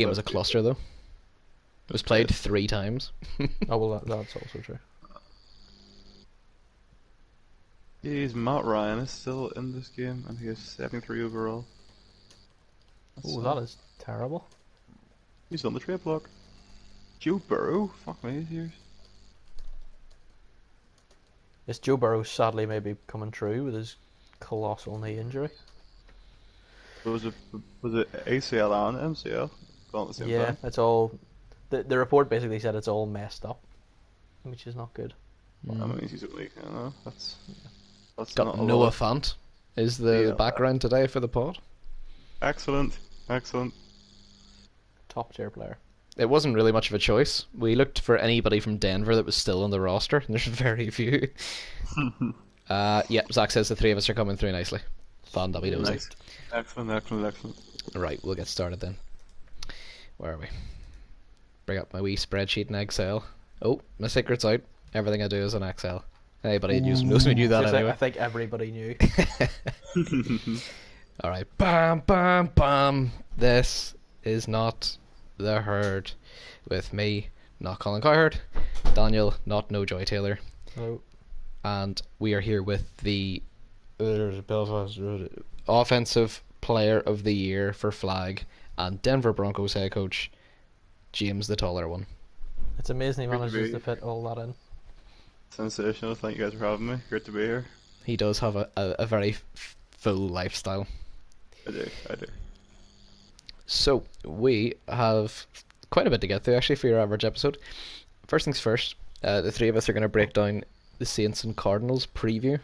Game was a cluster though. It was played 3 times. Oh well, that's also true. Jeez, Matt Ryan is still in this game, and he has 73 overall. That's Oh, that is terrible. He's on the trade block. Joe Burrow? Fuck me, he's Is Joe Burrow sadly maybe coming true with his colossal knee injury? Was it ACL and MCL? Gone at the same Yeah, time? it's all. The report basically said it's all messed up, which is not good. Well, that means he's only, I don't know, that's Got not a Noah lot. Fant is the Yeah. background today for the pod. Excellent, excellent. Top tier player. It wasn't really much of a choice. We looked for anybody from Denver that was still on the roster, and there's very few. Yeah, Zach says the 3 of us are coming through nicely. Fun, that'll be nosy. Nice. Excellent, excellent, excellent. Right, we'll get started then. Where are we? Bring up my wee spreadsheet in Excel. Oh, my secret's out. Everything I do is in Excel. Anybody who knows me knew that Seriously, anyway. I think everybody knew. Alright, bam, bam, bam. This is not the herd with me, not Colin Cowherd, Daniel, not No Joy Taylor, Oh, and we are here with the Offensive Player of the Year for Flag and Denver Broncos head coach, James the taller one. it's amazing he Good to manages be. to fit all that in. Sensational, thank you guys for having me. Great to be here. He does have a very full lifestyle. I do. So, we have quite a bit to get through actually for your average episode. First things first, the 3 of us are going to break down the Saints and Cardinals preview.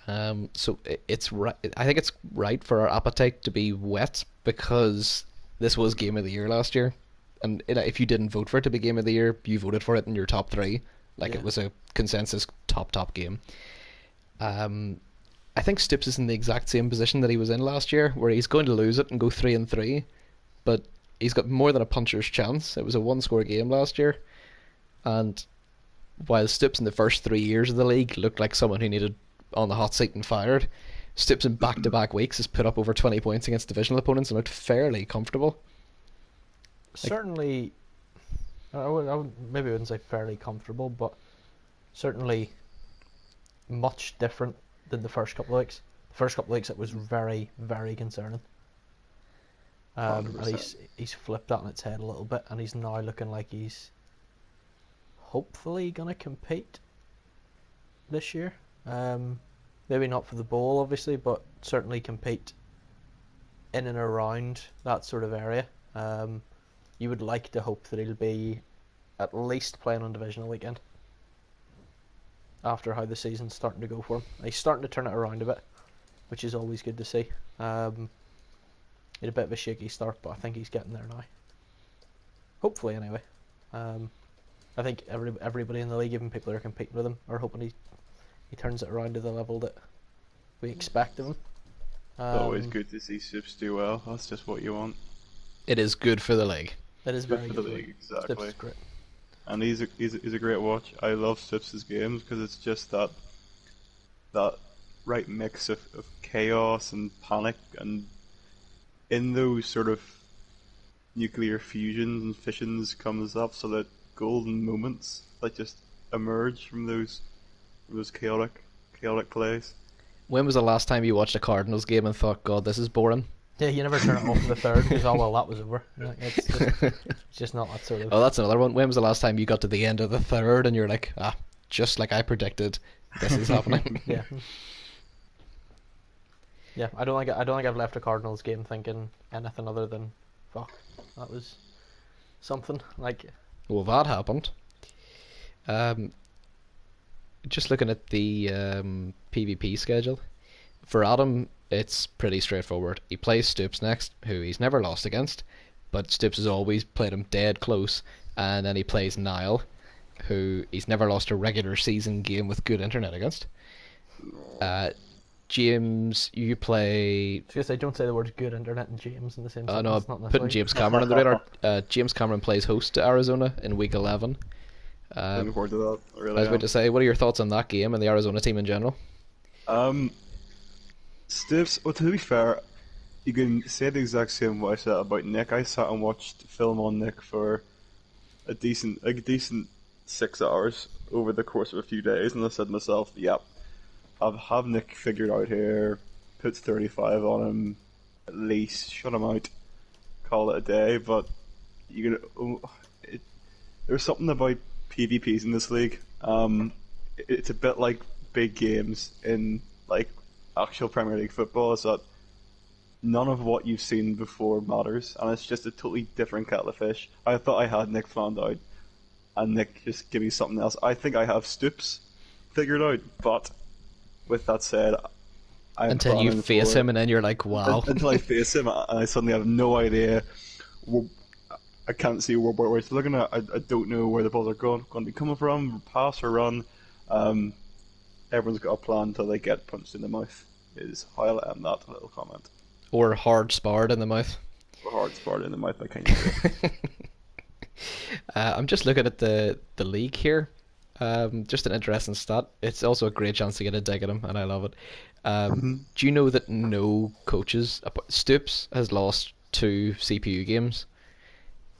So it's right. I think it's right for our appetite to be wet because this was Game of the Year last year, and if you didn't vote for it to be Game of the Year, you voted for it in your top 3. Like Yeah. it was a consensus top game. I think Stoops is in the exact same position that he was in last year, where he's going to lose it and go 3-3, but he's got more than a puncher's chance. It was a 1-score game last year, and while Stoops in the first 3 years of the league looked like someone who needed on the hot seat and fired, Stoops in back-to-back weeks has put up over 20 points against divisional opponents and looked fairly comfortable. Certainly, maybe I wouldn't say fairly comfortable, but certainly much different than the first couple of weeks. The first couple of weeks it was very, very concerning. And 100%. he's flipped that on its head a little bit, and he's now looking like he's hopefully gonna compete this year. Maybe not for the bowl, obviously, but certainly compete in and around that sort of area. You would like to hope that he'll be at least playing on divisional weekend after how the season's starting to go for him. He's starting to turn it around a bit, which is always good to see. He had a bit of a shaky start, but I think he's getting there now. Hopefully, anyway. I think everybody in the league, even people who are competing with him, are hoping he turns it around to the level that we expect of him. It's always good to see Sips do well. That's just what you want. It is good for the league. It is Good very for good. the league, exactly. Stips is great. And he's a great watch. I love Sips' games because it's just that right mix of chaos and panic, and in those sort of nuclear fusions and fissions comes up so that golden moments that just emerge from those chaotic plays. When was the last time you watched a Cardinals game and thought, God, this is boring? Yeah, you never turn it off in the third because, oh well, that was over. It's just not that sort of. Oh, that's another one. When was the last time you got to the end of the third and you're like, just like I predicted, this is happening? Yeah. Yeah, I don't think I've left a Cardinals game thinking anything other than, fuck, that was something. Like, Well, that happened. Just looking at the PvP schedule, for Adam, it's pretty straightforward. He plays Stoops next, who he's never lost against, but Stoops has always played him dead close, and then he plays Niall, who he's never lost a regular season game with good internet against. James, you play... I don't say the words good internet and James in the same Oh sentence. no, Not I'm putting necessarily. James Cameron on the radar. James Cameron plays host to Arizona in week 11. Looking forward to that. I I really was am. about to say, what are your thoughts on that game and the Arizona team in general? Stiffs. Well, to be fair, you can say the exact same what I said about Nick. I sat and watched film on Nick for a decent 6 hours over the course of a few days, and I said to myself, "Yep, I'll have Nick figured out here. Put 35 on him, at least shut him out, call it a day." But you can, there's something about PvPs in this league. It's a bit like big games in like actual Premier League football. Is that none of what you've seen before matters, and it's just a totally different kettle of fish. I thought I had Nick planned out, and Nick just give me something else. I think I have Stoops figured out, but with that said, I'm Until you planning face for him, and then you're like, wow. until I face him, and I suddenly have no idea. I can't see where it's looking at. I don't know where the balls are going to be coming from, pass or run. Everyone's got a plan until they get punched in the mouth. Is how I'll end that little comment. Or hard sparred in the mouth. Or hard spot in the mouth, I can't say. I'm just looking at the league here. Just an interesting stat. It's also a great chance to get a dig at him, and I love it. Do you know that no coaches, Stoops has lost 2 CPU games.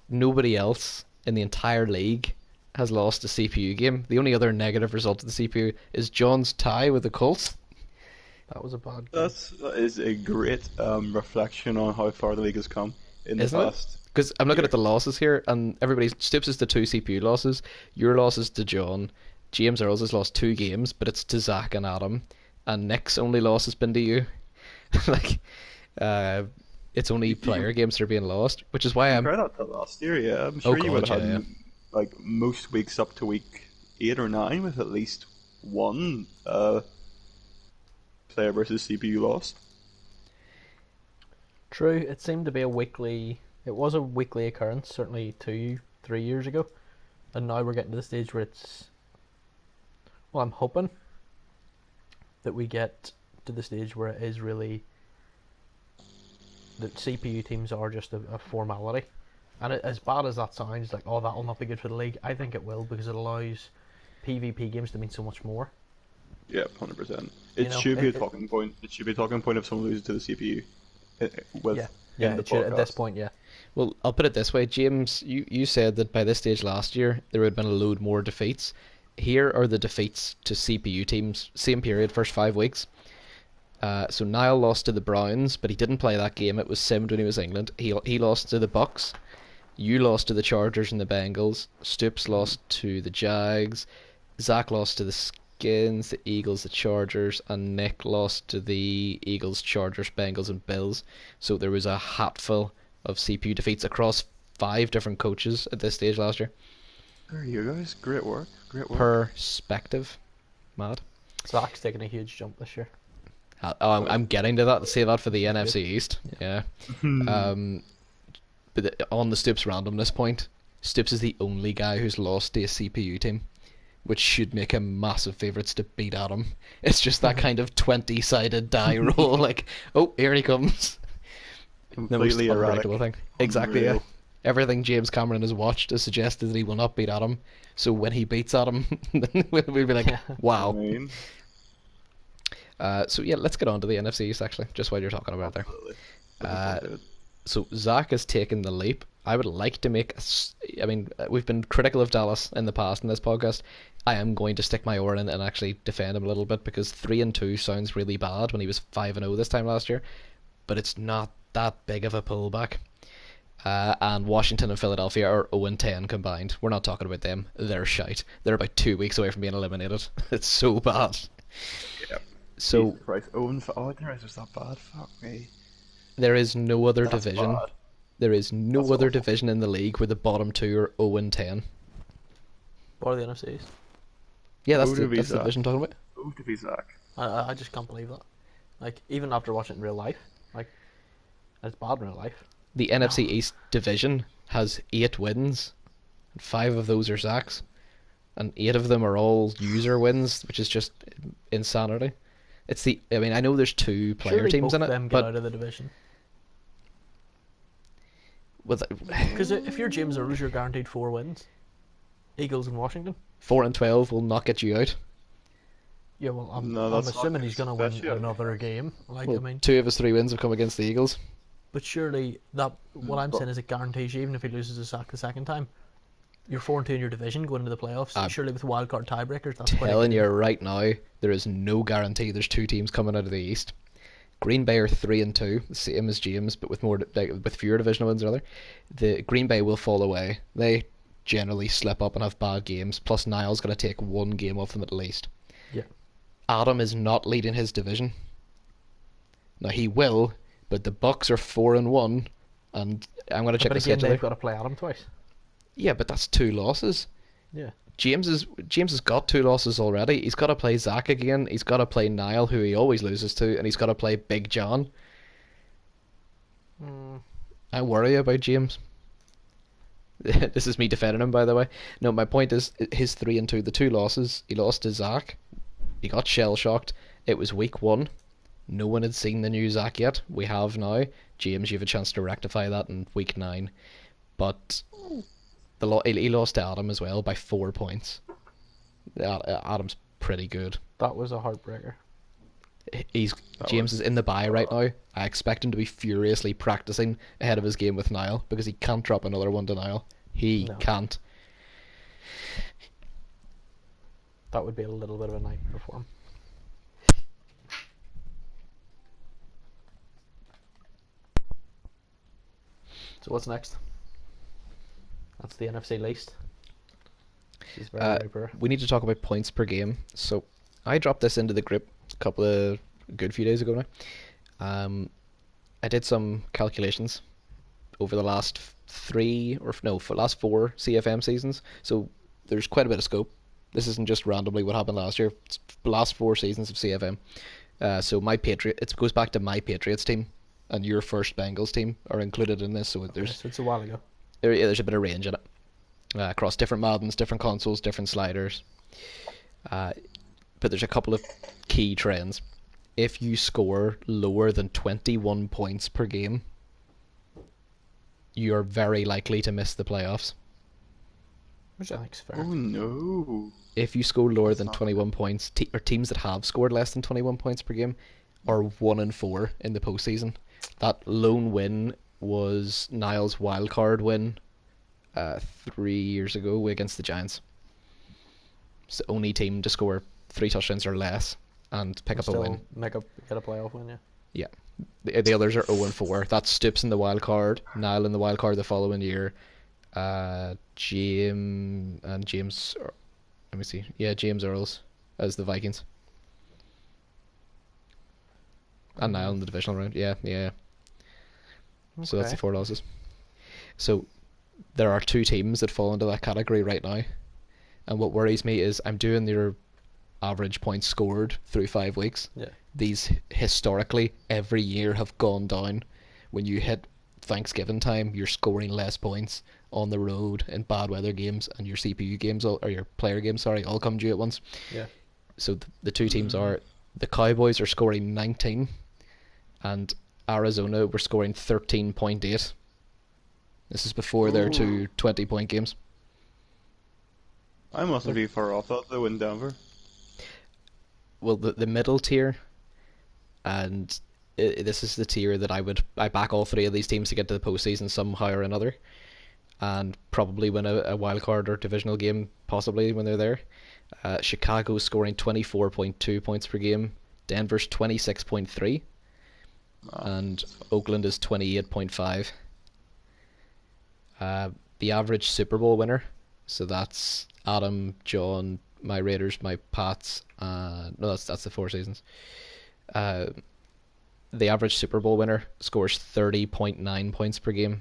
Nobody else in the entire league has lost a CPU game. The only other negative result of the CPU is John's tie with the Colts. That was a bad game. That is a great reflection on how far the league has come in the Isn't it? past. Because I'm looking at the losses here, and everybody's Stoops is the 2 CPU losses. Your losses to John. James Earls has lost 2 games, but it's to Zach and Adam. And Nick's only loss has been to you. like, it's only player games that are being lost, which is why I'm. Compare that to last year, yeah. I'm sure you would God, have had yeah. like most weeks up to week 8 or 9 with at least one player versus CPU loss. True, it seemed to be a weekly. It was a weekly occurrence, certainly 2-3 years ago, and now we're getting to the stage where it's. Well, I'm hoping that we get to the stage where it is really that CPU teams are just a formality, and as bad as that sounds, like oh that'll not be good for the league. I think it will because it allows PvP games to mean so much more. Yeah, 100%. You It know, should be a it- talking point. It should be a talking point if someone loses to the CPU. With Yeah, in the it should, at this podcast. point, yeah. Well, I'll put it this way, James. You said that by this stage last year there would have been a load more defeats. Here are the defeats to CPU teams, same period, first 5 weeks. So Niall lost to the Browns, but he didn't play that game. It was simmed when he was England. He lost to the Bucks. You lost to the Chargers and the Bengals. Stoops lost to the Jags. Zach lost to the Skins, the Eagles, the Chargers, and Nick lost to the Eagles, Chargers, Bengals, and Bills. So there was a hatful of CPU defeats across 5 different coaches at this stage last year. There you guys. Great work. Great work. Perspective. Mad. Zach's taking a huge jump this year. I'm getting to that. To say that for the NFC East. Yeah. But on the Stoops randomness point, Stoops is the only guy who's lost to a CPU team, which should make him massive favourites to beat Adam. It's just that kind of 20-sided die roll, like, oh, here he comes. The most Completely erratic. unpredictable thing. Exactly, yeah. Unreal. Everything James Cameron has watched has suggested that he will not beat Adam. So when he beats Adam, then we'll be like, I wow. mean, So yeah, let's get on to the NFC East actually, just while you're talking about it there. absolutely. Looking forward to it. So Zach has taken the leap. I would like to make. I mean, we've been critical of Dallas in the past in this podcast. I am going to stick my oar in and actually defend him a little bit because 3-2 sounds really bad when he was 5-0 this time last year, but it's not that big of a pullback. And Washington and Philadelphia are 0-10 combined. We're not talking about them. They're shite. They're about 2 weeks away from being eliminated. It's so bad. Yep. So Jesus Christ. Owen, I didn't realize it was that bad. Fuck me. there is no other That's division. bad. There is no That's other awful. division in the league where the bottom 2 are 0-10. What are the NFCs? Yeah, that's Who the, do we that's the Zach? division I'm talking about. Oh, to be Zach. I just can't believe that. Like, even after watching it in real life, like, it's bad in real life. The NFC East division has 8 wins, and 5 of those are Zach's, and 8 of them are all user wins, which is just insanity. It's the. I mean, I know there's 2 player Surely teams both in it, them get but out of the division. with Because if you're James Earls, you're guaranteed 4 wins. Eagles and Washington. 4-12 will not get you out. Yeah, well, I'm No, that's not assuming he's going to win especially- another game. Like, Well, I mean, 2 of his 3 wins have come against the Eagles. But surely what I'm But saying is it guarantees you, even if he loses to Zach the second time, you're 4-2 in your division going into the playoffs. I'm Surely with wildcard tiebreakers, that's quite a telling good. you right now, there is no guarantee there's two teams coming out of the East. Green Bay are 3-2, the same as James, but with with fewer divisional wins. Rather, the Green Bay will fall away. They generally slip up and have bad games. Plus, Niall's going to take one game off them at least. Yeah. Adam is not leading his division. Now he will, but the Bucks are 4-1, and I'm going to check But the again, schedule. they've got to play Adam twice. Yeah, but that's 2 losses. Yeah. James has got 2 losses already. He's got to play Zach again. He's got to play Niall, who he always loses to, and he's got to play Big John. I worry about James. This is me defending him, by the way. No, my point is his 3-2, the 2 losses. He lost to Zach. He got shell shocked. It was week 1. No one had seen the new Zach yet. We have now. James, you have a chance to rectify that in week 9. But he lost to Adam as well by 4 points. Adam's pretty good. That was a heartbreaker. James is in the bye right now. I expect him to be furiously practicing ahead of his game with Niall because he can't drop another one to Niall. He can't. That would be a little bit of a nightmare for him. So what's next? That's the NFC least. This is very poor. We need to talk about points per game. So I dropped this into the group a couple of good few days ago now. I did some calculations over the last last 4 CFM seasons. So there's quite a bit of scope. This isn't just randomly what happened last year. It's the last 4 seasons of CFM. So it goes back to my Patriots team and your first Bengals team are included in this. So It's a while ago. There's a bit of range in it across different Maddens, different consoles, different sliders. But there's a couple of key trends. If you score lower than 21 points per game, you're very likely to miss the playoffs. Which I think is fair. oh no, If you score lower That's than not 21 points, or teams that have scored less than 21 points per game are 1-4 in the postseason. That lone win was Niall's wildcard win 3 years ago against the Giants. It's the only team to score 3 touchdowns or less and pick up a win. Get a playoff win, yeah. Yeah. The others are 0-4. That's Stoops in the wild card, Niall in the wild card the following year, James. Let me see. Yeah, James Earls as the Vikings. And Niall in the divisional round. Yeah. So that's the 4 losses. So there are 2 teams that fall into that category right now. And what worries me is I'm doing their average points scored through 5 weeks. Yeah. These historically every year have gone down. When you hit Thanksgiving time, you're scoring less points on the road in bad weather games, and your CPU games or your player games, all come due at once. Yeah. So the 2 teams are the Cowboys are scoring 19, and Arizona were scoring 13.8. This is before their 2 20-point games. I mustn't be far off that though in Denver. Well, the middle tier, and this is the tier that I back all 3 of these teams to get to the postseason somehow or another, and probably win a wild card or divisional game possibly when they're there. Chicago's scoring 24.2 points per game. Denver's 26.3, and Oakland is 28.5. The average Super Bowl winner, so that's Adam, John, my Raiders, my Pats. No, that's the 4 seasons. The average Super Bowl winner scores 30.9 points per game.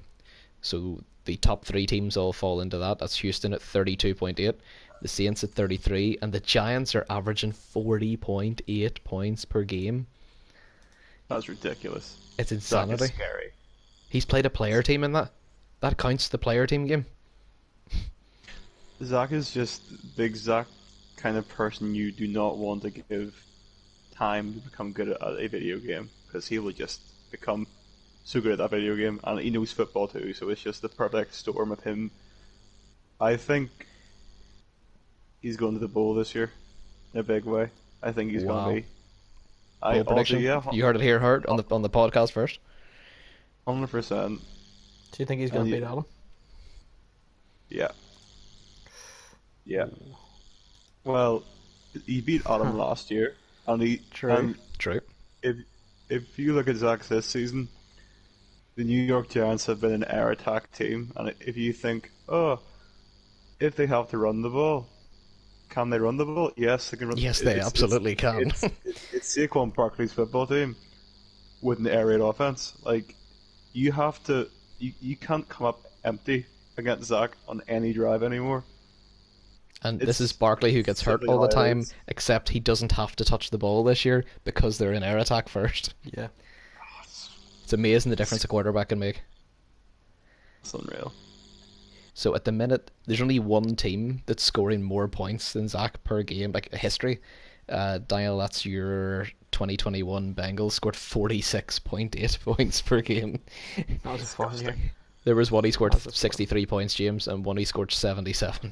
So the top 3 teams all fall into that. That's Houston at 32.8, the Saints at 33, and the Giants are averaging 40.8 points per game. That's ridiculous. It's Zach insanity. is scary. He's played a player team in that. That counts the player team game. Zach is just big Zach kind of person you do not want to give time to become good at a video game, because he will just become so good at that video game, and he knows football too, so it's just the perfect storm of him. I think he's going to the bowl this year in a big way. I think he's Wow. going to be. Bold prediction. Yeah, You heard it here, Hart, on the podcast first. 100%. Do you think he's going And to beat Adam? yeah, yeah. Well, he beat Adam last year, and he True. and True. if if you look at Zach this season, the New York Giants have been an air attack team, and if you think, oh, if they have to run the ball, can they run the ball? Yes, they can run. Yes, they absolutely can. It's Saquon Barkley's football team with an air raid offense. Like you have to, you can't come up empty against Zach on any drive anymore. And this is It's Barkley who gets hurt simply all how the it time, is. except he doesn't have to touch the ball this year because they're in air attack first. Yeah. It's amazing the difference a quarterback can make. It's unreal. So at the minute, there's only one team that's scoring more points than Zach per game, like history. Daniel, that's your 2021 Bengals scored 46.8 points per game. That was a fun year. Disgusting. There was one he scored That was a fun. 63 points, James, and one he scored 77.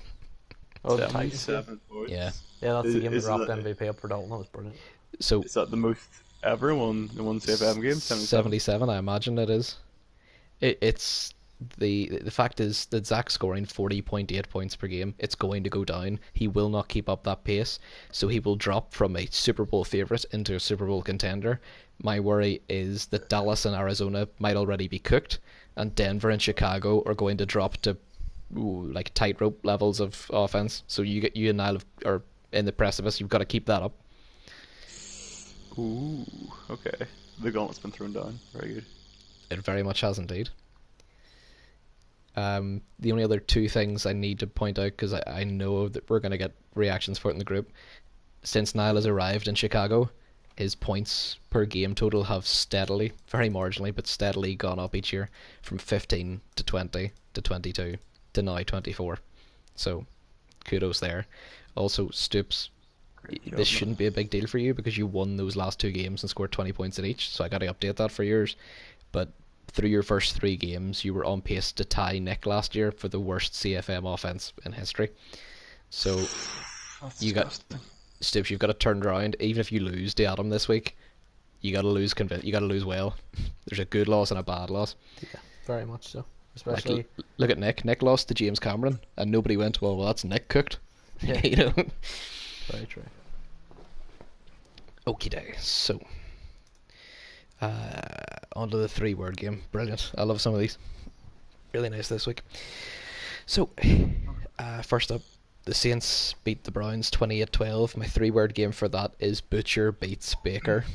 Oh, the Titans. 77 points. Yeah. Yeah, that's the game that Is wrapped that, MVP up for Dalton. That was brilliant. So is that the most ever in one CFM game? 77. 77, I imagine it is. It's the fact is that Zach's scoring 40.8 points per game. It's going to go down. He will not keep up that pace, so he will drop from a Super Bowl favorite into a Super Bowl contender. My worry is that Dallas and Arizona might already be cooked, and Denver and Chicago are going to drop to like tightrope levels of offense. So you and Niall are in the precipice. You've got to keep that up. Ooh, okay. The gauntlet's been thrown down. Very good. It very much has indeed. The only other two things I need to point out, because I know that we're going to get reactions for it in the group, since Niall has arrived in Chicago, his points per game total have steadily, very marginally, but steadily gone up each year from 15 to 20 to 22 to now 24. So kudos there. Also, Stoops, Great job, this man. shouldn't be a big deal for you because you won those last two games and scored 20 points in each, so I got to update that for yours. But through your first three games, you were on pace to tie Nick last year for the worst CFM offense in history. So That's you got disgusting. Stoops, you've got to turn around. Even if you lose to Adam this week, you got to lose You got to lose well. There's a good loss and a bad loss. Yeah, very much so. Like Especially, look at Nick. Nick lost to James Cameron, and nobody went, well, that's Nick cooked. yeah, You know. very true. Okie dokie. So, onto the three-word game. Brilliant. I love some of these. Really nice this week. So, first up, the Saints beat the Browns 28-12. My three-word game for that is Butcher beats Baker.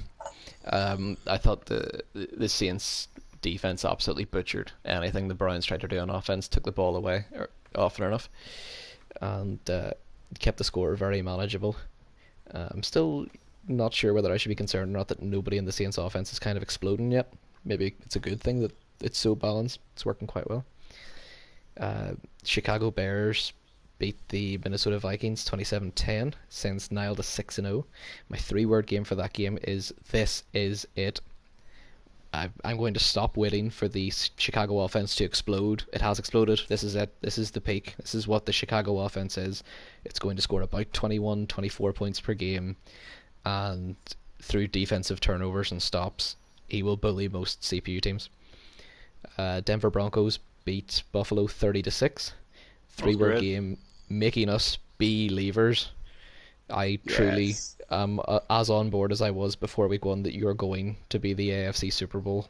I thought the Saints defense absolutely butchered anything the Browns tried to do on offense. Took the ball away often enough, and kept the score very manageable. I'm still not sure whether I should be concerned or not that nobody in the Saints offense is kind of exploding yet. Maybe it's a good thing that it's so balanced. It's working quite well. Chicago Bears beat the Minnesota Vikings 27-10, sends Niall to 6-0. My three-word game for that game is this is it. I'm going to stop waiting for the Chicago offense to explode. It has exploded. This is it. This is the peak. This is what the Chicago offense is. It's going to score about 21, 24 points per game, and through defensive turnovers and stops, he will bully most CPU teams. Denver Broncos beat Buffalo 30-6. Three-word great. game, making us believers. I truly Yes. am as on board as I was before week one that you're going to be the AFC Super Bowl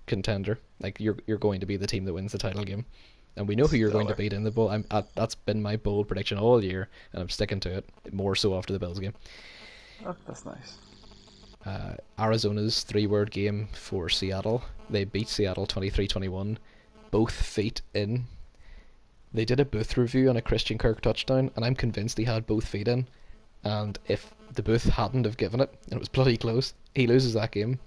contender. Like you're going to be the team that wins the title game, and we know who you're going to Stellar. beat in the bowl. That's been my bold prediction all year, and I'm sticking to it. More so after the Bills game. Oh, that's nice. Arizona's three-word game for Seattle. They beat Seattle 23-21. Both feet in. They did a booth review on a Christian Kirk touchdown, and I'm convinced he had both feet in. And if the booth hadn't have given it, and it was bloody close, he loses that game.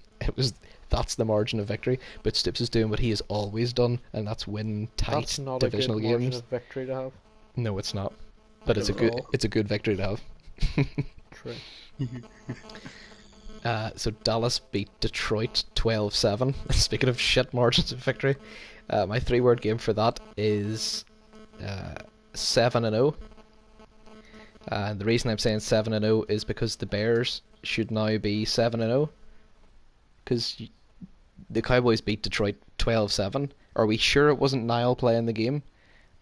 That's the margin of victory. But Stips is doing what he has always done, and that's win tight That's not divisional a good margin games. of victory to have. No, it's not. But it's a Not good at all. it's a good victory to have. True. So Dallas beat Detroit 12-7. Speaking of shit margins of victory, my three-word game for that is 7-0. The reason I'm saying 7-0 is because the Bears should now be 7-0. Because the Cowboys beat Detroit 12-7. Are we sure it wasn't Niall playing the game?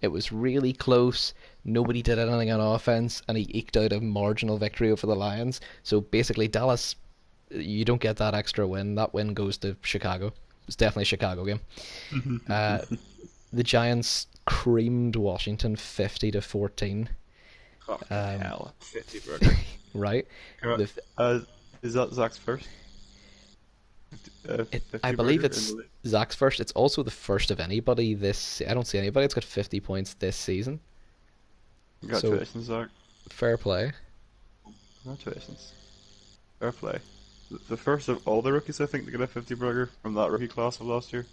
It was really close. Nobody did anything on offense, and he eked out a marginal victory over the Lions. So basically, Dallas, you don't get that extra win. That win goes to Chicago. It's definitely a Chicago game. Uh, the Giants creamed Washington 50-14. Fucking Um, hell, 50 burger. right? The, Is that Zach's first? I 50 believe burger it's in the league? Zach's first. It's also the first of anybody this. I don't see anybody that's got 50 points this season. So Congratulations, Zach. fair play. Congratulations. Fair play. The first of all the rookies, I think, to get a 50 burger from that rookie class of last year.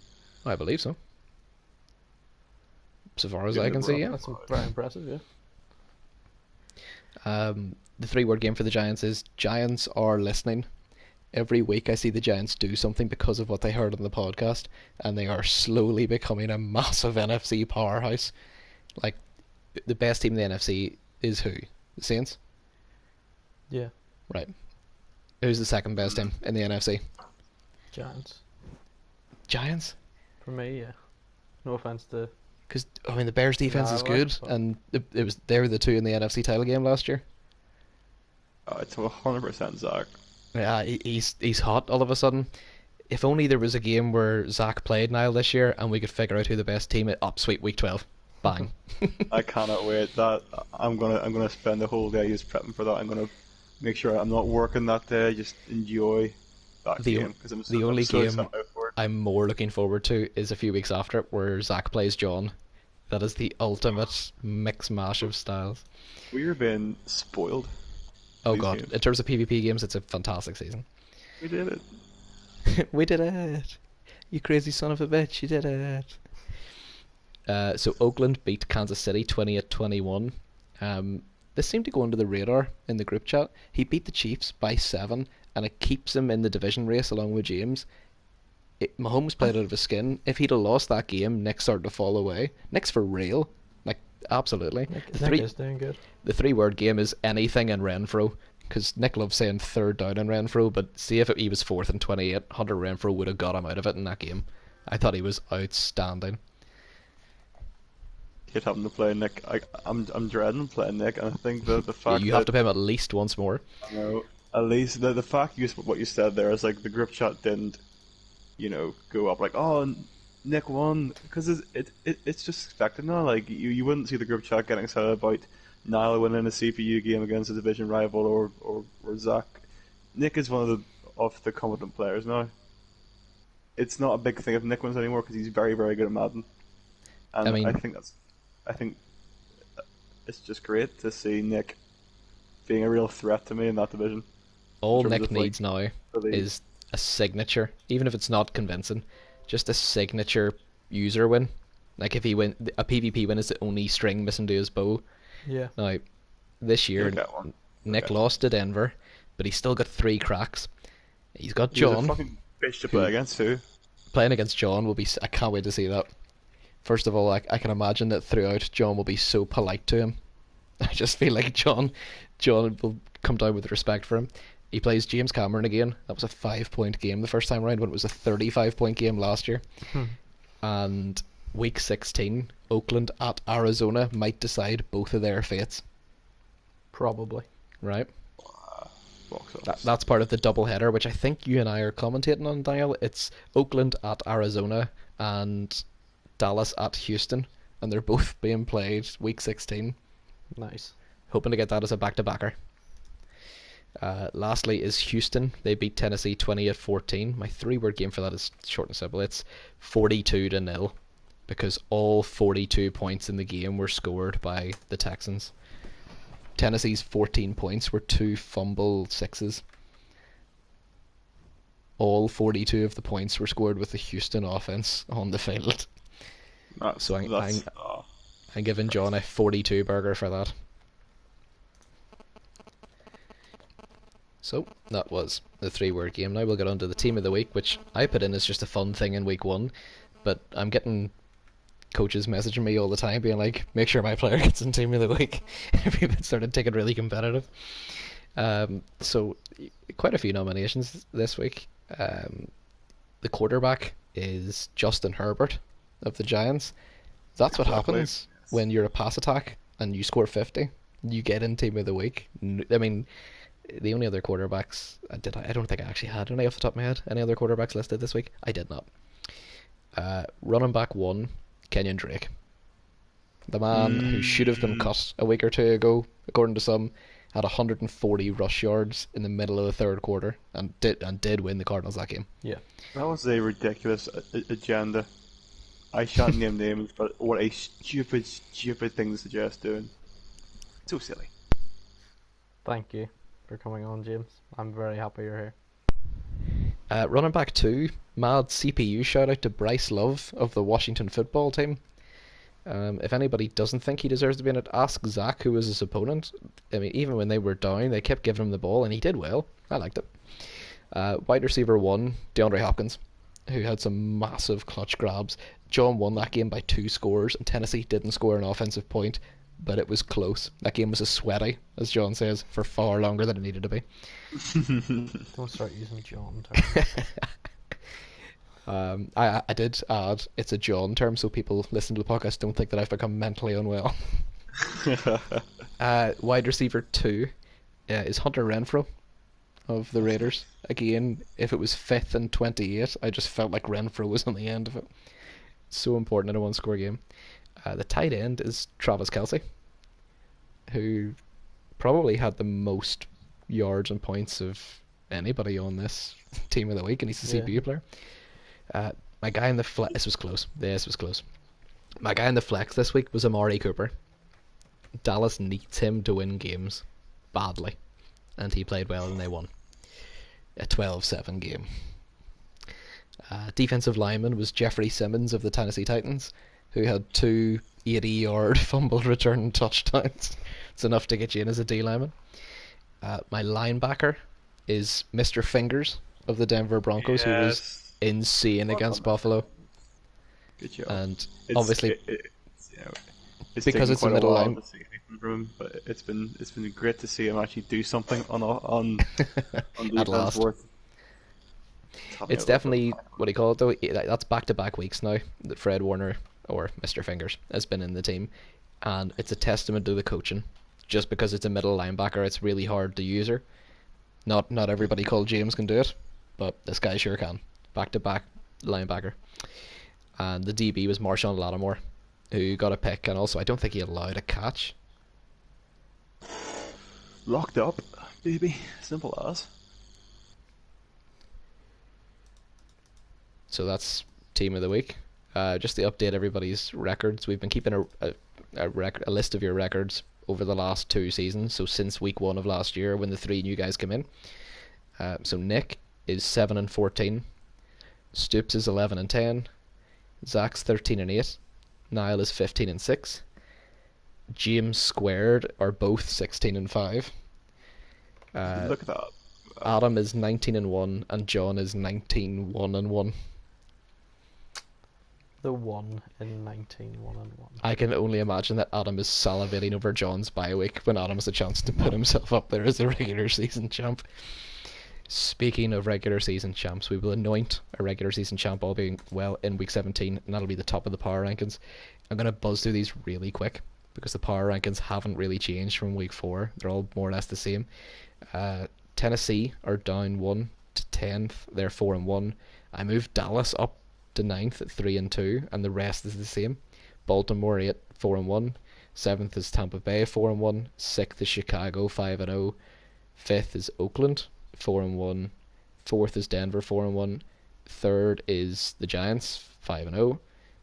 I believe so. So far as Give I me a can see, rough yeah. That's applause. very impressive, yeah. The three-word game for the Giants is Giants are listening. Every week I see the Giants do something because of what they heard on the podcast, and they are slowly becoming a massive NFC powerhouse. Like, the best team in the NFC is who? The Saints? Yeah, Right. Who's the second best team in the NFC? Giants. Giants? For me, yeah. No offense to Because, I mean, the Bears' defense is Nah, like, good, and they were the two in the NFC title game last year. It's 100% Zach. Yeah, he's hot all of a sudden. If only there was a game where Zach played Niall this year and we could figure out who the best team is. Up, sweet, week 12. Bang. I cannot wait. That I'm gonna spend the whole day just prepping for that. I'm gonna make sure I'm not working that day. Just enjoy that The game because the only I'm so game excited for it. I'm more looking forward to is a few weeks after it where Zach plays John. That is the ultimate mix mash of styles. We are being spoiled. Oh These god, games. in terms of PvP games, it's a fantastic season. We did it. We did it! You crazy son of a bitch, you did it! So Oakland beat Kansas City 28-21. This seemed to go under the radar in the group chat. He beat the Chiefs by 7, and it keeps him in the division race along with James. Mahomes played out of his skin. If he'd have lost that game, Nick started to fall away. Nick's for real. Like, absolutely. Nick is doing good. The three-word game is anything and Renfro, because Nick loves saying third down in Renfro, but see if he was 4th and 28, Hunter Renfro would have got him out of it in that game. I thought he was outstanding. Hate having to play Nick. I'm dreading playing Nick, and I think the fact You that have to pay him at least once more. you know, at least the fact what you said there is like the group chat didn't, go up like, oh, Nick won, because it's just expected now. Like you wouldn't see the group chat getting excited about Niall winning a CPU game against a division rival or Zach. Nick is one of the competent players now. It's not a big thing if Nick wins anymore because he's very, very good at Madden, and I mean- I think it's just great to see Nick being a real threat to me in that division. All terms Nick of, like, needs now the league. is a signature, even if it's not convincing, just a signature user win. Like if he win a PvP win is the only string missing to his bow. Yeah. Now, this year He'll get one. Nick Okay. lost to Denver, but he's still got 3 cracks. He's got He's John. a fucking bitch to play against too. Playing against John will be. I can't wait to see that. First of all, I can imagine that throughout John will be so polite to him. I just feel like John will come down with respect for him. He plays James Cameron again. That was a 5-point game the first time around when it was a 35-point game last year. And week 16, Oakland at Arizona might decide both of their fates. Probably. Right? Box office. That's part of the double header, which I think you and I are commentating on, Daniel. It's Oakland at Arizona and Dallas at Houston, and they're both being played week 16. Nice. Hoping to get that as a back-to-backer. Lastly is Houston. They beat Tennessee 20-14. My 3-word game for that is short and simple. It's 42-0 because all 42 points in the game were scored by the Texans. Tennessee's 14 points were 2 fumble sixes. All 42 of the points were scored with the Houston offense on the field. So I'm giving John a 42 burger for that. So that was the 3-word game. Now we'll get on to the team of the week, which I put in as just a fun thing in week 1, but I'm getting coaches messaging me all the time being like, make sure my player gets in team of the week. Everybody started taking really competitive. So quite a few nominations this week. the quarterback is Justin Herbert of the Giants. That's what Exactly. happens Yes. when you're a pass attack and you score 50. You get in team of the week. I mean, the only other quarterbacks I don't think I actually had any off the top of my head. Any other quarterbacks listed this week? I did not. Running back one, Kenyon Drake, the man who should have been Mm, cut a week or two ago, according to some, had 140 rush yards in the middle of the third quarter and did win the Cardinals that game. Yeah. that was a ridiculous agenda. I shan't name names, but what a stupid, stupid thing to suggest doing. So silly. Thank you for coming on, James. I'm very happy you're here. Running back two, mad CPU shout out to Bryce Love of the Washington football team. If anybody doesn't think he deserves to be in it, ask Zach, who was his opponent. I mean, even when they were down, they kept giving him the ball, and he did well. I liked it. Wide receiver one, DeAndre Hopkins, who had some massive clutch grabs. John won that game by 2 scores, and Tennessee didn't score an offensive point, but it was close. That game was a sweaty, as John says, for far longer than it needed to be. Don't start using John terms. I did add it's a John term, so people listen to the podcast don't think that I've become mentally unwell. Wide receiver two is Hunter Renfro of the Raiders. Again, if it was fifth and 28, I just felt like Renfro was on the end of it. So important in a one-score game. The tight end is Travis Kelsey, who probably had the most yards and points of anybody on this team of the week, and he's a Yeah. CPU player. Uh, my guy in the flex. This was close. This was close. My guy in the flex this week was Amari Cooper. Dallas needs him to win games badly, and he played well and they won. A 12-7 game. Defensive lineman was Jeffrey Simmons of the Tennessee Titans, who had two 80-yard fumble return touchdowns. It's enough to get you in as a D lineman. My linebacker is Mr. Fingers of the Denver Broncos, who was Yes. insane Well against done, man. Buffalo, Good job. and It's obviously it's, you know, it's because taken it's a quite a middle while line. to see anything from him, but it's been great to see him actually do something on At defense last. worth talking It's about. definitely, what do you call it though? That's back-to-back weeks now that Fred Warner, or Mr. Fingers, has been in the team, and it's a testament to the coaching. Just because it's a middle linebacker, it's really hard to use her. Not everybody called James can do it, but this guy sure can. Back-to-back linebacker. And the DB was Marshawn Lattimore, who got a pick, and also I don't think he allowed a catch. Locked up, baby. Simple as. So that's team of the week. Just to update everybody's records, we've been keeping a list of your records over the last 2 seasons. So since week 1 of last year, when the 3 new guys came in. So Nick is 7-14, Stoops is 11-10, Zach's 13-8, Niall is 15-6, James squared are both 16-5. Look at that. Adam is 19-1, and John is 19-1-1. The one in 19-1-1. I can only imagine that Adam is salivating over John's bye week when Adam has a chance to put himself up there as the regular season champ. Speaking of regular season champs, we will anoint a regular season champ, all being well, in week 17, and that'll be the top of the power rankings. I'm going to buzz through these really quick because the power rankings haven't really changed from week 4. They're all more or less the same. Tennessee are down 1 to 10th. They're 4-1. I moved Dallas up to 9th at 3-2, and the rest is the same. Baltimore 8, 4-1. 7th is Tampa Bay, 4-1. 6th is Chicago, 5-0. 5th is Oakland, 4-1. 4th is Denver, 4-1. 3rd is the Giants, 5-0.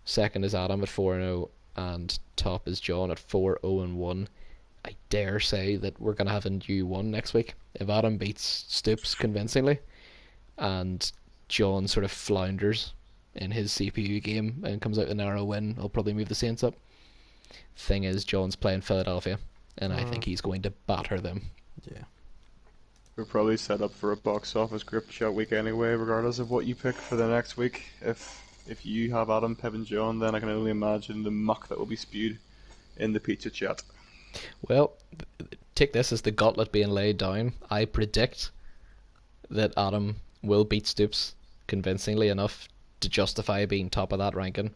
2nd is Adam at 4-0, and top is John at 4-0-1. I dare say that we're going to have a new one next week. If Adam beats Stoops convincingly, and John sort of flounders in his CPU game and comes out with a narrow win, I'll probably move the Saints up. Thing is, John's playing Philadelphia, and I think he's going to batter them. Yeah. We're probably set up for a box office group chat week anyway, regardless of what you pick for the next week. If you have Adam, Pip, and John, then I can only imagine the muck that will be spewed in the pizza chat. Well, take this as the gauntlet being laid down. I predict that Adam will beat Stoops convincingly enough to justify being top of that ranking.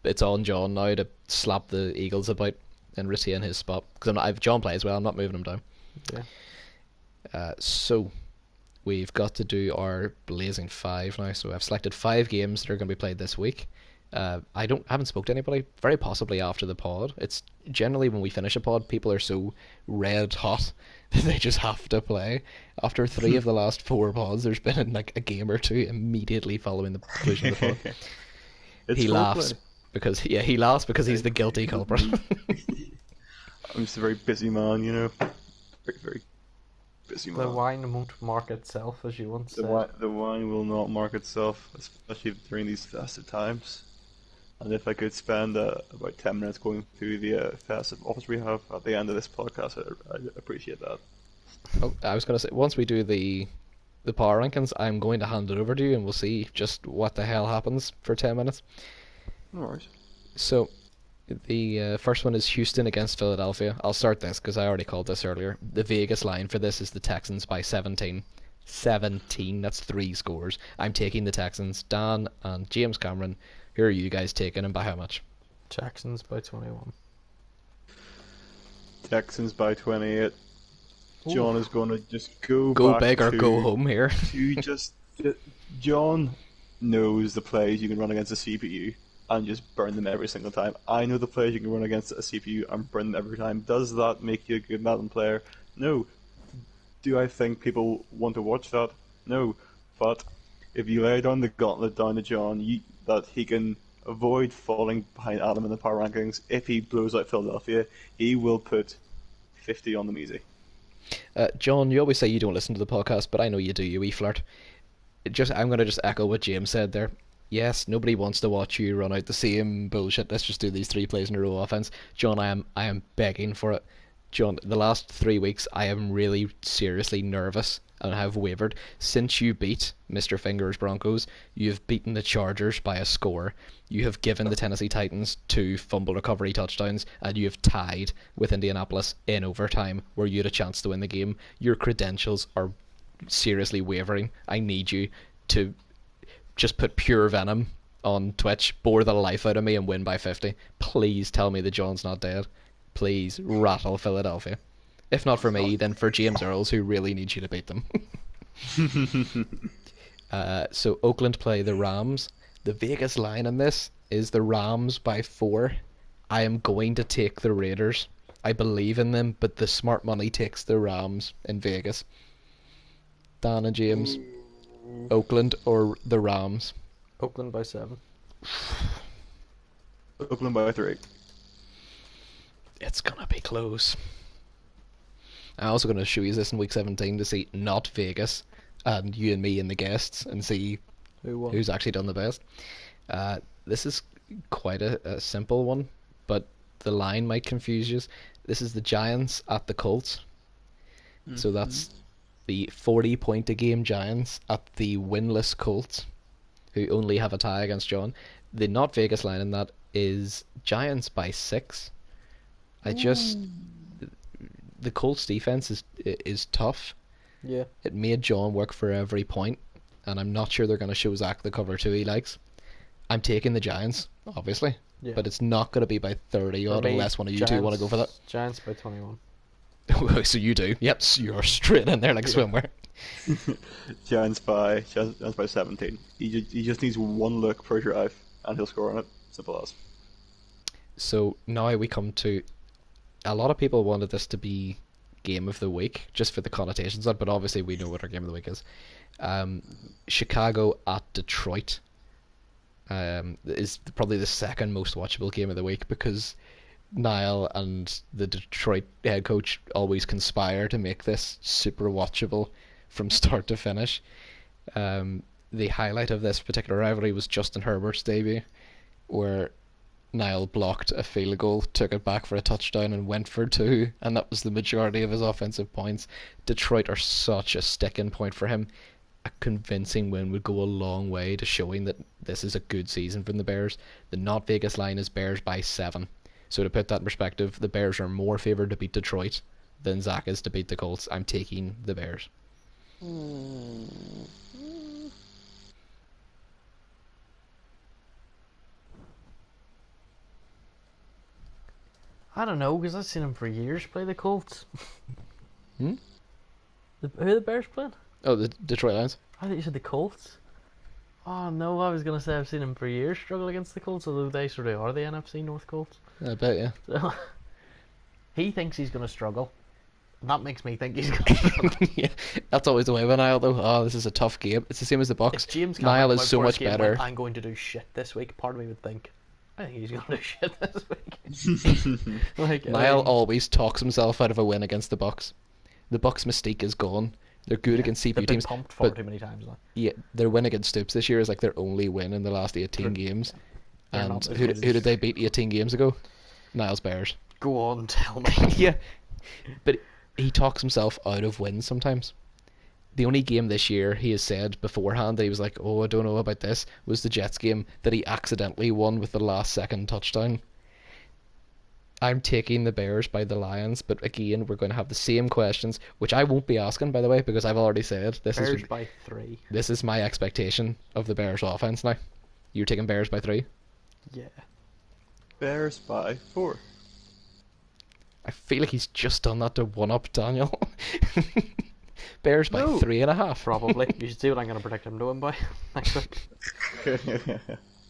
It's on John now to slap the Eagles about and retain his spot. Because I've John play as well, I'm not moving him down. Yeah. So we've got to do our blazing five now. So I've selected 5 games that are going to be played this week. I haven't spoke to anybody. Very possibly after the pod. It's generally when we finish a pod, people are so red hot that they just have to play. After 3 of the last 4 pods, there's been like a game or 2 immediately following the conclusion of the pod. It's He laughs foreplay. because he's the guilty culprit. I'm just a very busy man, you know. Very, very busy The man. wine won't mark itself, as you once The said. wine will not mark itself, especially during these festive times. And if I could spend about 10 minutes going through the festive offers we have at the end of this podcast, I'd appreciate that. Oh, I was going to say, once we do the power rankings, I'm going to hand it over to you, and we'll see just what the hell happens for 10 minutes. No worries. So, the first one is Houston against Philadelphia. I'll start this because I already called this earlier. The Vegas line for this is the Texans by 17. 17, that's 3 scores. I'm taking the Texans. Dan and James Cameron, who are you guys taking, and by how much? Jackson's by 21. Texans by 28. John is going to just go Go back big or to, go home here. to just... John knows the plays you can run against a CPU and just burn them every single time. I know the plays you can run against a CPU and burn them every time. Does that make you a good Madden player? No. Do I think people want to watch that? No. But if you lay down the gauntlet down to John, that he can avoid falling behind Adam in the power rankings, if he blows out Philadelphia, he will put 50 on them easy. John, you always say you don't listen to the podcast, but I know you do, you wee flirt. I'm going to just echo what James said there. Yes, nobody wants to watch you run out the same bullshit. Let's just do these 3 plays in a row offense. John, I am begging for it. John, the last 3 weeks, I am really seriously nervous and have wavered. Since you beat Mr. Fingers Broncos, you have beaten the Chargers by a score. You have given the Tennessee Titans 2 fumble recovery touchdowns, and you have tied with Indianapolis in overtime, where you had a chance to win the game. Your credentials are seriously wavering. I need you to just put pure venom on Twitch, bore the life out of me, and win by 50. Please tell me that John's not dead. Please rattle Philadelphia. If not for me, then for James Earls, who really needs you to beat them. So Oakland play the Rams. The Vegas line on this is the Rams by 4. I am going to take the Raiders. I believe in them, but the smart money takes the Rams in Vegas. Dan and James, Oakland or the Rams? Oakland by 7. Oakland by 3. It's gonna be close. I'm also gonna show you this in week 17 to see not Vegas and you and me and the guests and see Who won? who's actually done the best. This is quite a simple one, but the line might confuse you. This is the Giants at the Colts. So that's the 40 point a game Giants at the winless Colts, who only have a tie against John. The not Vegas line in that is Giants by 6. The Colts defense is tough. Yeah. It made John work for every point, and I'm not sure they're going to show Zach the cover 2 he likes. I'm taking the Giants, obviously, Yeah. but it's not going to be by 30 For odd me, unless one of you two want to go for that. Giants by 21. So you do. Yep, so you're straight in there like swimwear. Giants by 17. He just needs one look per drive and he'll score on it. Simple as. So now we come to, a lot of people wanted this to be game of the week just for the connotations of it, but obviously we know what our game of the week is. Chicago at Detroit is probably the second most watchable game of the week because Niall and the Detroit head coach always conspire to make this super watchable from start to finish. The highlight of this particular rivalry was Justin Herbert's debut, where Niall blocked a field goal, took it back for a touchdown, and went for 2, and that was the majority of his offensive points. Detroit are such a sticking point for him. A convincing win would go a long way to showing that this is a good season from the Bears. The not Vegas line is Bears by 7. So to put that in perspective, the Bears are more favoured to beat Detroit than Zach is to beat the Colts. I'm taking the Bears. I don't know, because I've seen him for years play the Colts. Hmm? Who are the Bears playing? Oh, the Detroit Lions. I thought you said the Colts. Oh no, I was gonna say I've seen him for years struggle against the Colts, although they sort of are the NFC North Colts. I bet, yeah. So he thinks he's gonna struggle. That makes me think he's gonna struggle. Yeah, that's always the way with Niall, though. Oh, this is a tough game. It's the same as the Bucks. If James Niall Cameron is went so for his much game better. went, I'm going to do shit this week. Part of me would think, I think he's gonna do shit this week. Like Niall always talks himself out of a win against the Bucks. The Bucks' mystique is gone. They're good against CPU they've been teams, pumped far but too many times now. yeah, their win against Stoops this year is like their only win in the last 18 games. They're And not as who good did as- they beat 18 games ago? Niall's Bears. Go on, tell me. Yeah, but he talks himself out of wins sometimes. The only game this year he has said beforehand that he was like, oh, I don't know about this, was the Jets game that he accidentally won with the last second touchdown. I'm taking the Bears by the Lions, but again, we're going to have the same questions, which I won't be asking, by the way, because I've already said Bears by 3. this is my expectation of the Bears offense now. You're taking Bears by 3? Yeah. Bears by 4. I feel like he's just done that to one-up Daniel. Bears by No. 3.5. Probably. You should see what I'm gonna predict him to win by next week.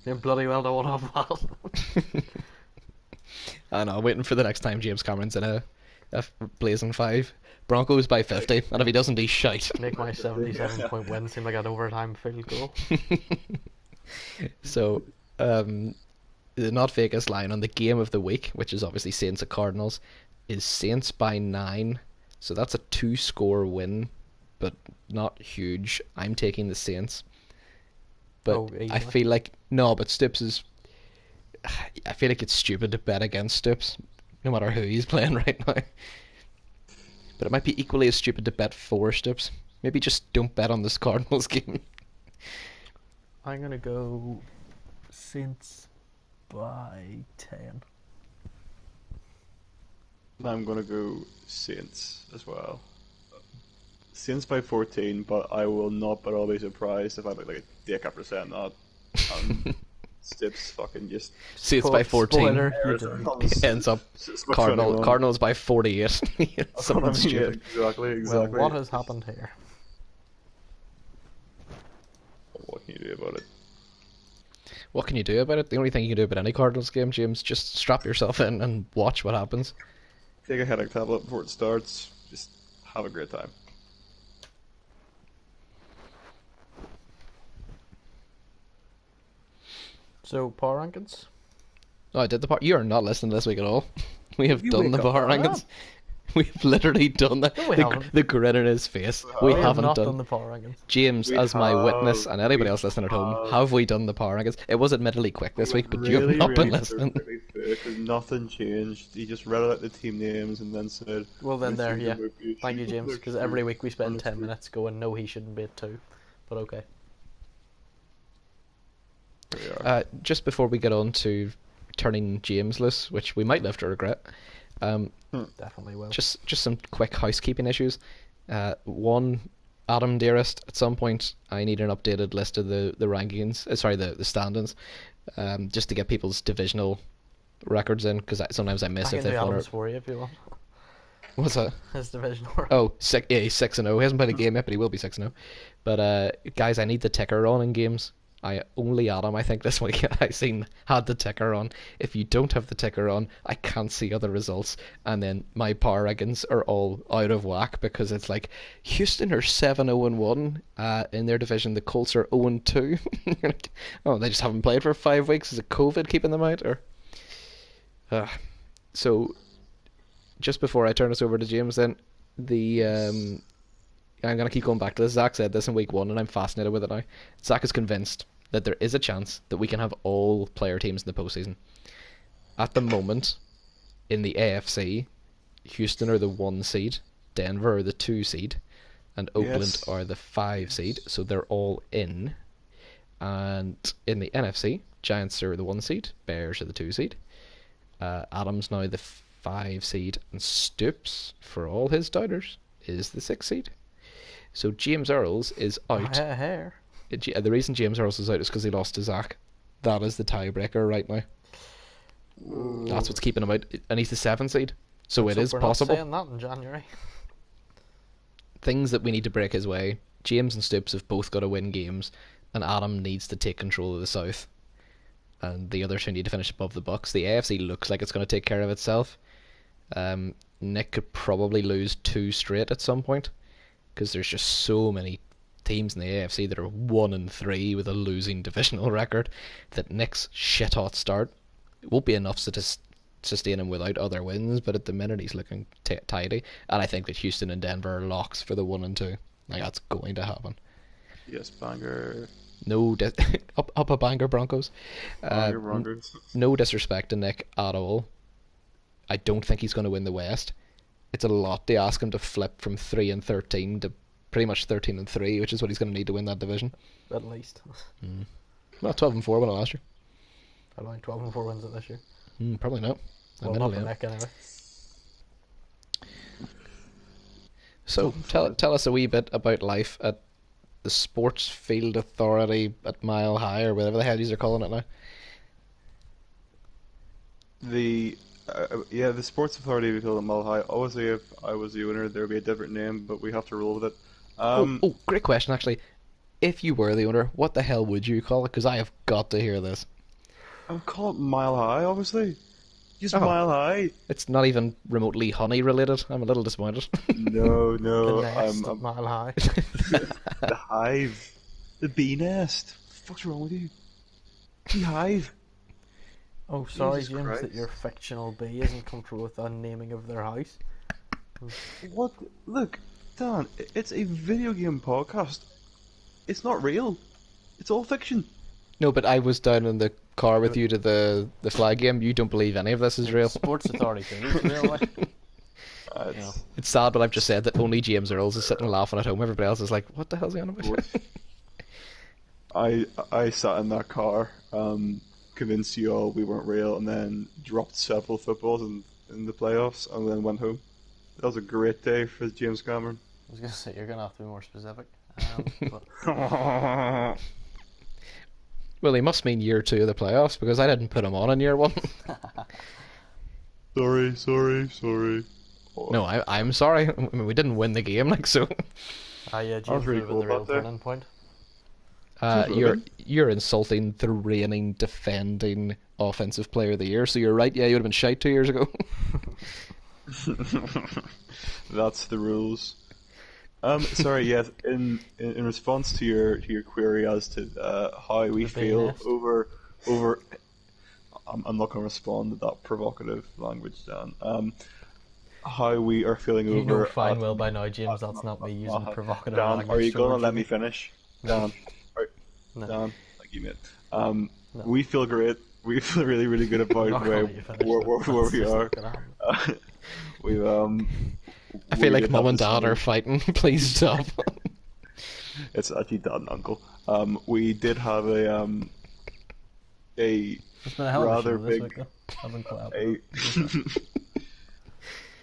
You're bloody well to one off well. I know, waiting for the next time James Cameron's in a blazing 5. Broncos by 50, and if he doesn't, he's shite. Make my 77-point win seem like an overtime field goal. So, the not fakest line on the game of the week, which is obviously Saints at Cardinals, is Saints by 9. So that's a 2-score win, but not huge. I'm taking the Saints. But Oh, I easily. feel like, no, but Stoops is, I feel like it's stupid to bet against Stoops, no matter who he's playing right now. But it might be equally as stupid to bet for Stoops. Maybe just don't bet on this Cardinals game. I'm gonna go Saints by 10. I'm gonna go Saints as well. Saints by 14, but I will not but I'll be surprised if I look like a dick after saying that. Stips fucking just Saints by 14. Spoiler, you don't. Ends up Cardinals by 48. Something stupid. Exactly, Well, exactly. what has happened here? What can you do about it? What can you do about it? The only thing you can do about any Cardinals game, James, just strap yourself in and watch what happens. Take a headache tablet before it starts. Just have a great time. So, power rankings? Oh, I did the part. You are not listening this week at all. We have You done the wake up. power rankings. We've literally done the, No, we the, haven't. the grin in his face. We We have haven't not done. done the power rankings. James, We as my witness, have. and anybody We else listening at home, have. have we done the power rankings? It was admittedly quick this week, but you have Really, not been really listening. perfectly fair, 'cause nothing changed. He just read out the team names and then said. Well, then "This there, is yeah. the movie Thank you, should James, look because through." every week we spend Honestly. 10 minutes going, no, he shouldn't be at 2. But okay. There we are. Just before we get on to turning James loose, which we might live to regret, Definitely will. just some quick housekeeping issues. One, Adam dearest, at some point I need an updated list of the rankings. Sorry, the standings, just to get people's divisional records in, because sometimes I miss I if can do they've won or Adams for you if you want. what's that? His division order. Oh, yeah, he's 6-0. He hasn't played a game yet, but he will be 6-0. But guys, I need the ticker on in games. Only Adam, I think, this week I seen had the ticker on. If you don't have the ticker on, I can't see other results. And then my power rankings are all out of whack because it's like Houston are 7-0-1 in their division. The Colts are 0-2. You're like, oh, they just haven't played for 5 weeks. Is it COVID keeping them out? Or so just before I turn this over to James, then I'm going to keep going back to this. Zach said this in week 1, and I'm fascinated with it now. Zach is convinced that there is a chance that we can have all player teams in the postseason. At the moment, in the AFC, Houston are the 1 seed, Denver are the 2 seed, and Oakland Yes. are the 5 seed, so they're all in. And in the NFC, Giants are the 1 seed, Bears are the 2 seed, Adams now the 5 seed, and Stoops, for all his doubters, is the 6 seed. So James Earls is out. Hair. The reason James Earls is out is because he lost to Zach. That is the tiebreaker right now. That's what's keeping him out, and he's the 7th seed, so Let's it hope is we're not possible. saying that in January. Things that we need to break his way. James and Stoops have both got to win games, and Adam needs to take control of the South, and the other two need to finish above the Bucks. The AFC looks like it's going to take care of itself. Nick could probably lose 2 straight at some point, because there's just so many teams in the AFC that are 1-3 with a losing divisional record that Nick's shit hot start won't be enough to sustain him without other wins. But at the minute he's looking tidy, and I think that Houston and Denver are locks for the 1-2. Like, that's going to happen. Yes, banger. No up a banger, Broncos. Banger Broncos. No disrespect to Nick at all. I don't think he's going to win the West. It's a lot to ask him to flip from 3-13 to pretty much 13-3, which is what he's going to need to win that division. At least. Well, 12-4 won it last year. I don't think 12-4 wins it this year. Probably not. Well, not for Nick anyway. So tell us a wee bit about life at the Sports Field Authority at Mile High, or whatever the hell these are calling it now. The Sports Authority we call it Mile High. Obviously, if I was the owner, there would be a different name, but we have to roll with it. Great question, actually. If you were the owner, what the hell would you call it? Because I have got to hear this. I would call it Mile High, obviously. Just Oh. Mile High. It's not even remotely honey related. I'm a little disappointed. No, The nest at Mile High. the hive, the bee nest. What's wrong with you? Beehive. Oh, sorry, Jesus James, Christ. that your fictional bee isn't comfortable with the naming of their house. What? Look, Dan, it's a video game podcast. It's not real. It's all fiction. No, but I was down in the car with you to the flag game. You don't believe any of this is real. Sports Authority too, really. It's sad, but I've just said that only James Earls is sitting laughing at home. Everybody else is like, what the hell's he on about? I sat in that car, convinced you all we weren't real, and then dropped several footballs in the playoffs, and then went home. That was a great day for James Cameron. I was going to say, you're going to have to be more specific. But Well, he must mean year 2 of the playoffs, because I didn't put him on in year 1. Sorry. No, I'm sorry. I mean, we didn't win the game, like, so. yeah, James was really would have been cool the real about that. turning point. You're insulting the reigning, defending offensive player of the year, so you're right. Yeah, you would have been shite 2 years ago. That's the rules. Sorry, yes. In response to your query as to how we The feel nest. over, I'm not going to respond to that provocative language, Dan. How we are feeling You over. know fine at- well by now, James, that's not me using provocative Dan, language. are you going to towards let me finish? Dan, No. Dan, thank you, mate. No. We feel great. We feel really, really good I'm not about gonna where let you finish. where That's we just are. not gonna happen. We've I feel we like did mum have and the dad same- are fighting. Please stop. It's actually dad and uncle. We did have a It's been a hell of a rather show this big week, though. I've been quite happy.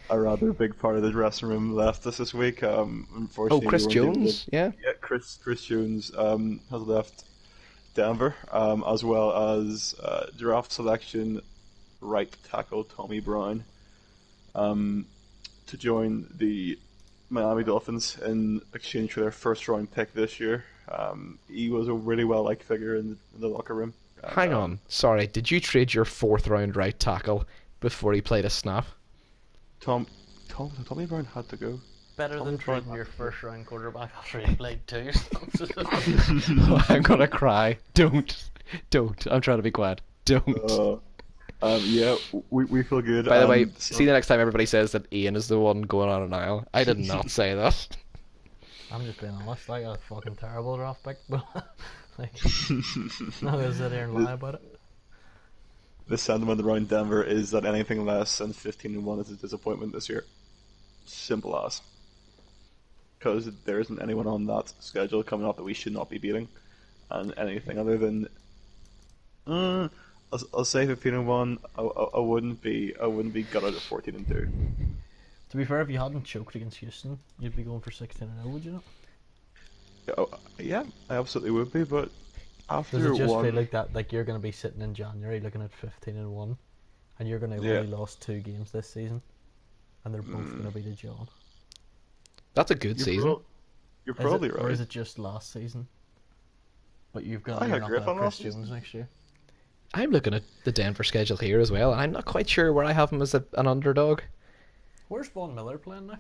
a rather big part of the dressing room left us this week. Unfortunately, Chris we weren't able Jones, yeah. Yeah, Chris Jones has left Denver, as well as draft selection right tackle Tommy Brown to join the Miami Dolphins in exchange for their first round pick this year. He was a really well liked figure in the locker room. And, Hang on. Sorry, did you trade your 4th round right tackle before he played a snap? Tommy Brown had to go. Better Tommy than Brown trading had your to go. first round quarterback after he played 2. I'm gonna cry. Don't. I'm trying to be quiet. Don't. Yeah, we feel good. By the way, So- see the next time everybody says that Ian is the one going on an aisle. I did not say that. I'm just being honest, I got a fucking terrible draft pick, but like, not gonna sit here and lie about it. The sentiment around Denver is that anything less than 15-1 is a disappointment this year. Simple as. Because there isn't anyone on that schedule coming up that we should not be beating, and anything other than, I'll say 15-1. I wouldn't be gutted at 14-2. To be fair, if you hadn't choked against Houston, you'd be going for 16-0, would you not? Yeah, I absolutely would be, but after Does it just one, feel like that, like you're gonna be sitting in January looking at 15-1, and you're going to have Yeah. only lost 2 games this season, and they're both going to be to John. That's a good You're season. pro- you're Is it, probably or is right. it just last season? But you're I had not going to have Griffin Chris last Jones season. next year. I'm looking at the Denver schedule here as well, and I'm not quite sure where I have him as an underdog. Where's Von Miller playing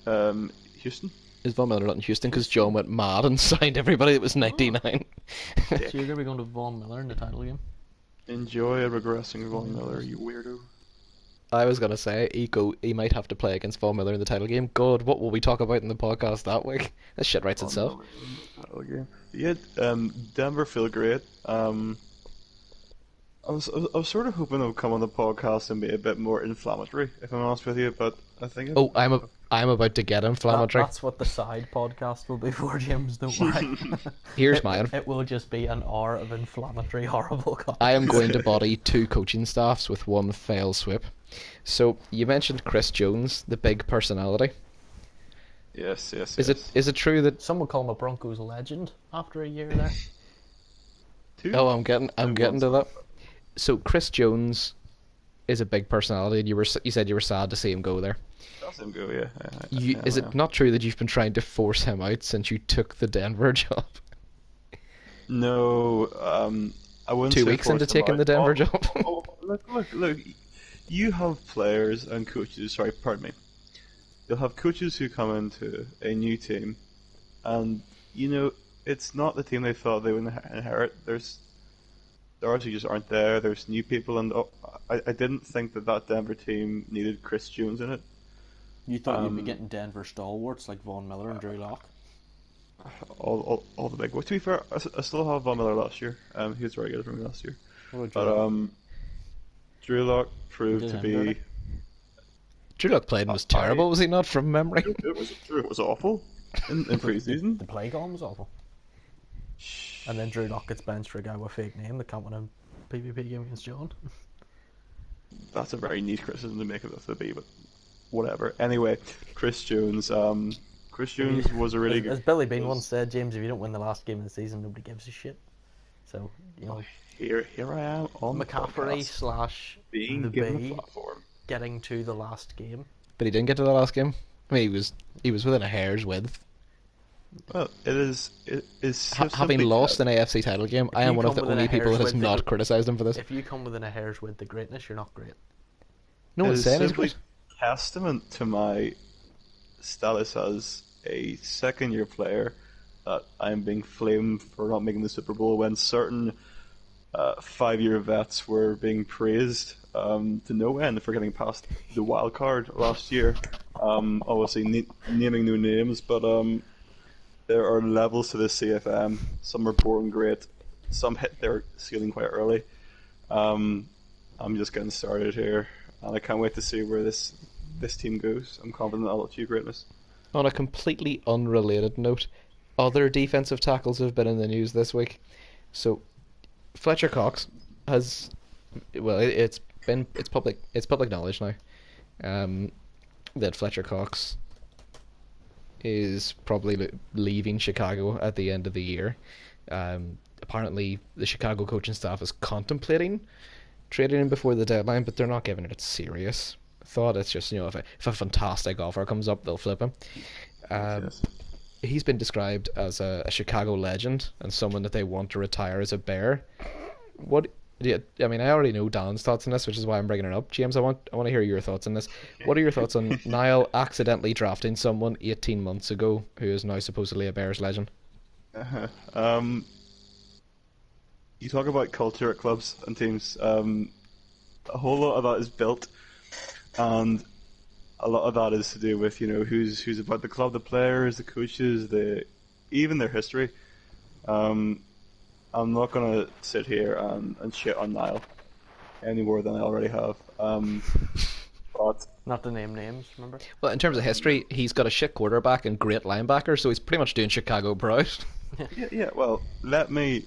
now? Houston. Is Von Miller not in Houston because Houston. John went mad and signed everybody that was 99? So Dick. you're going to be going to Von Miller in the title game? Enjoy a regressing Von Miller, you weirdo. I was gonna say he might have to play against Von Miller in the title game. God, what will we talk about in the podcast that week? This shit writes Von itself. Miller in the title game. Yeah, Denver feel great. I was sort of hoping it would come on the podcast and be a bit more inflammatory, if I'm honest with you, but I think Oh, I'm about to get inflammatory. That's what the side podcast will be for, James. Don't worry. Here's mine. It will just be an hour of inflammatory, horrible content. I am going to body 2 coaching staffs with one fail swoop. So you mentioned Chris Jones, the big personality. Yes. Is it true that? Some would call him a Broncos legend after a year there. Oh, I'm getting to that. So Chris Jones is a big personality, and you said you were sad to see him go there. That's him go, yeah. Is it not true that you've been trying to force him out since you took the Denver job? No, I wouldn't 2 say weeks into force him taking out. the Denver job. Look. You have players and coaches. Sorry, pardon me. You'll have coaches who come into a new team, and it's not the team they thought they would inherit. There actually just aren't there. There's new people, and I didn't think that Denver team needed Chris Jones in it. You thought you'd be getting Denver stalwarts like Von Miller and Drew Lock. All the big boys. To be fair, I still have Von Miller last year. He was very good for me last year. What But about Drew Lock proved Did to him be. dirty. Drew Lock played and was terrible, was he not, from memory? It was awful in pre-season. The play call was awful. And then Drew Lock gets benched for a guy with a fake name that can't win a PvP game against John. That's a very niche criticism to make of the B, but whatever. Anyway, Chris Jones. Chris Jones was a really good. As Billy Bean once said, James, if you don't win the last game of the season, nobody gives a shit. So, Here I am on McCaffrey the / being the given B a platform. getting to the last game. But he didn't get to the last game. I mean, he was within a hair's width. Well, it is Having lost an AFC title game, I you am one of come the within only a people that hair's has width not of- criticised him for this. If you come within a hair's width of greatness, you're not great. No It one's is saying he's simply good. testament to my status as a second-year player that I am being flamed for not making the Super Bowl when certain 5-year vets were being praised to no end for getting past the wild card last year. Obviously, naming no names, but there are levels to this CFM. Some are born great, some hit their ceiling quite early. I'm just getting started here, and I can't wait to see where this team goes. I'm confident I'll achieve greatness. On a completely unrelated note, other defensive tackles have been in the news this week. So, Fletcher Cox has, well, it's public knowledge now, that Fletcher Cox is probably leaving Chicago at the end of the year. Apparently, the Chicago coaching staff is contemplating trading him before the deadline, but they're not giving it serious thought. It's just, if a fantastic offer comes up, they'll flip him. Yes. He's been described as a Chicago legend and someone that they want to retire as a Bear. What? Yeah, I mean, I already know Dan's thoughts on this, which is why I'm bringing it up. James, I want to hear your thoughts on this. What are your thoughts on Niall accidentally drafting someone 18 months ago who is now supposedly a Bears legend? You talk about culture at clubs and teams. A whole lot of that is built, and a lot of that is to do with who's about the club, the players, the coaches, even their history. I'm not gonna sit here and shit on Niall any more than I already have. But Not to name names, remember? Well, in terms of history, he's got a shit quarterback and great linebacker, so he's pretty much doing Chicago proud. yeah. Well, let me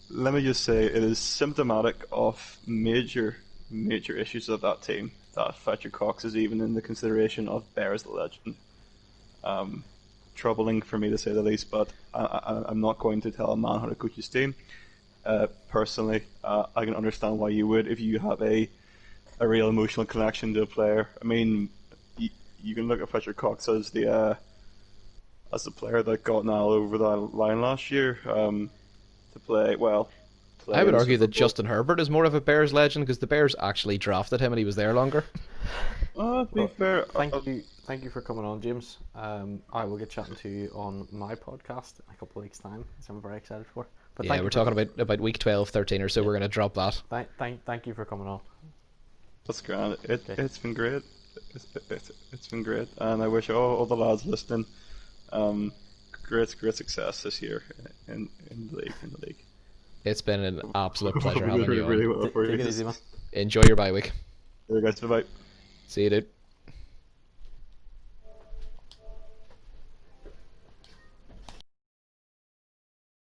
just say it is symptomatic of major issues of that team that Fletcher Cox is even in the consideration of Bears the legend. Troubling for me to say the least, but I'm not going to tell a man how to coach his team. Personally, I can understand why you would if you have a real emotional connection to a player. I mean, you can look at Fletcher Cox as the player that got Niall over the line last year to I play would in the argue Super that Bowl. Justin Herbert is more of a Bears legend because the Bears actually drafted him and he was there longer. To be Well, fair, thank you for coming on, James. I will get chatting to you on my podcast in a couple of weeks' time, which I'm very excited for. But Yeah, thank we're you for talking about week 12, 13 or so. yeah, We're going to drop that. thank you for coming on. that's grand. Okay, It's been great. It's been great, and I wish all the lads listening great success this year in the league. It's been an absolute Hope pleasure we do having you on. really well for take you. it easy, man. Enjoy your bye week. There, guys. Bye bye. See you, dude.